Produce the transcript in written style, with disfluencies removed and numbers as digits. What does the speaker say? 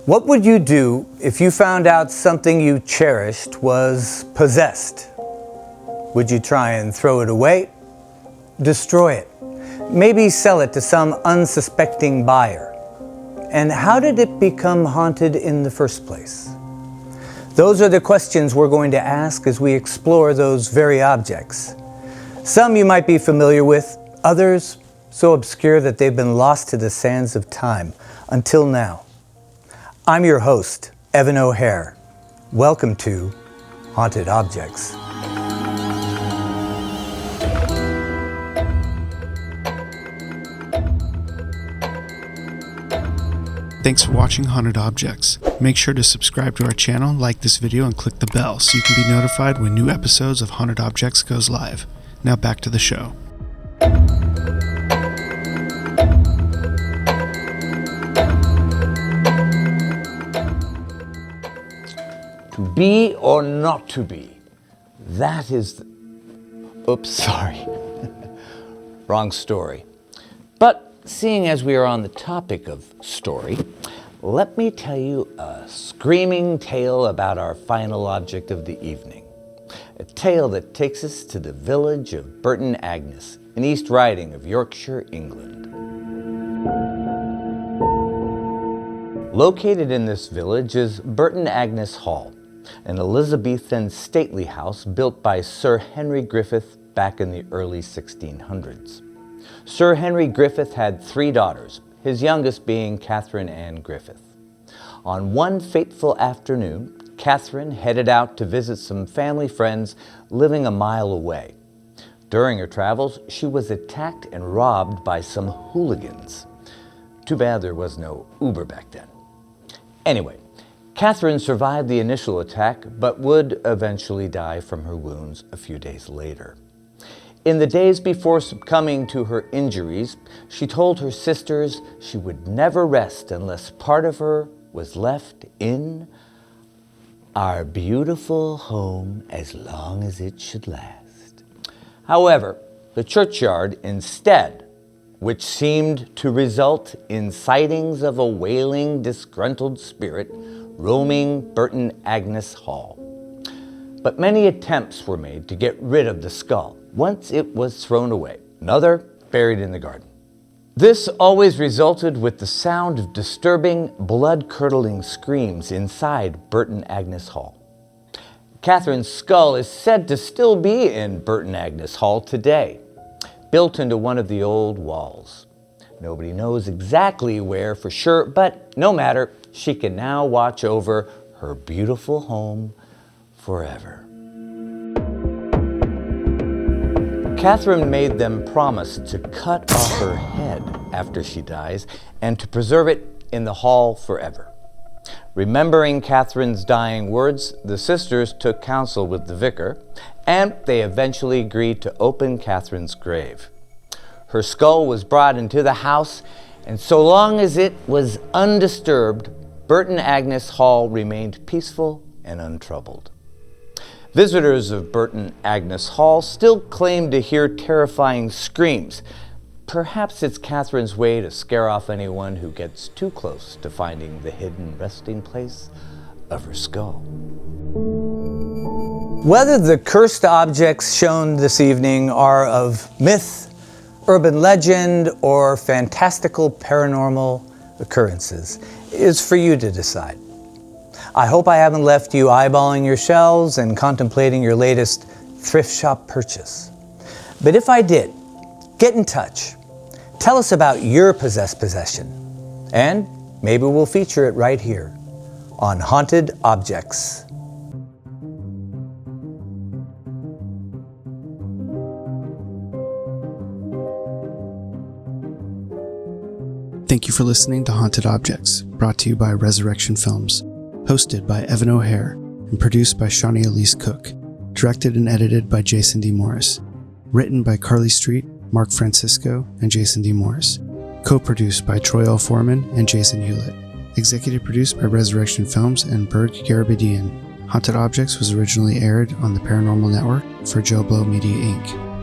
What would you do if you found out something you cherished was possessed? Would you try and throw it away? Destroy it? Maybe sell it to some unsuspecting buyer? And how did it become haunted in the first place? Those are the questions we're going to ask as we explore those very objects. Some you might be familiar with, others so obscure that they've been lost to the sands of time until now. I'm your host, Evan O'Hare. Welcome to Haunted Objects. Thanks for watching Haunted Objects. Make sure to subscribe to our channel, like this video, and click the bell so you can be notified when new episodes of Haunted Objects goes live. Now back to the show. To be or not to be, that is oops, sorry. Wrong story. But seeing as we are on the topic of story, let me tell you a screaming tale about our final object of the evening. A tale that takes us to the village of Burton Agnes in East Riding of Yorkshire, England. Located in this village is Burton Agnes Hall, an Elizabethan stately house built by Sir Henry Griffith back in the early 1600s. Sir Henry Griffith had 3 daughters, his youngest being Catherine Anne Griffith. On one fateful afternoon, Catherine headed out to visit some family friends living a mile away. During her travels, she was attacked and robbed by some hooligans. Too bad there was no Uber back then. Anyway, Catherine survived the initial attack, but would eventually die from her wounds a few days later. In the days before succumbing to her injuries, she told her sisters she would never rest unless part of her was left in our beautiful home as long as it should last. However, the churchyard instead, which seemed to result in sightings of a wailing, disgruntled spirit roaming Burton Agnes Hall. But many attempts were made to get rid of the skull once it was thrown away, another buried in the garden. This always resulted with the sound of disturbing, blood-curdling screams inside Burton Agnes Hall. Catherine's skull is said to still be in Burton Agnes Hall today, built into one of the old walls. Nobody knows exactly where for sure, but no matter, she can now watch over her beautiful home forever. Catherine made them promise to cut off her head after she dies and to preserve it in the hall forever. Remembering Catherine's dying words, the sisters took counsel with the vicar, and they eventually agreed to open Catherine's grave. Her skull was brought into the house, and so long as it was undisturbed, Burton Agnes Hall remained peaceful and untroubled. Visitors of Burton Agnes Hall still claim to hear terrifying screams. Perhaps it's Catherine's way to scare off anyone who gets too close to finding the hidden resting place of her skull. Whether the cursed objects shown this evening are of myth, urban legend, or fantastical paranormal occurrences is for you to decide. I hope I haven't left you eyeballing your shelves and contemplating your latest thrift shop purchase. But if I did, get in touch. Tell us about your possessed possession, and maybe we'll feature it right here on Haunted Objects. Thank you for listening to Haunted Objects, brought to you by Resurrection Films, hosted by Evan O'Hare and produced by Shawnee Elise Cook, directed and edited by Jason D. Morris, written by Carly Street, Mark Francisco, and Jason D. Morris, co-produced by Troy L. Foreman and Jason Hewlett, executive produced by Resurrection Films and Berg Garabedian. Haunted Objects was originally aired on the Paranormal Network for Joe Blow Media Inc.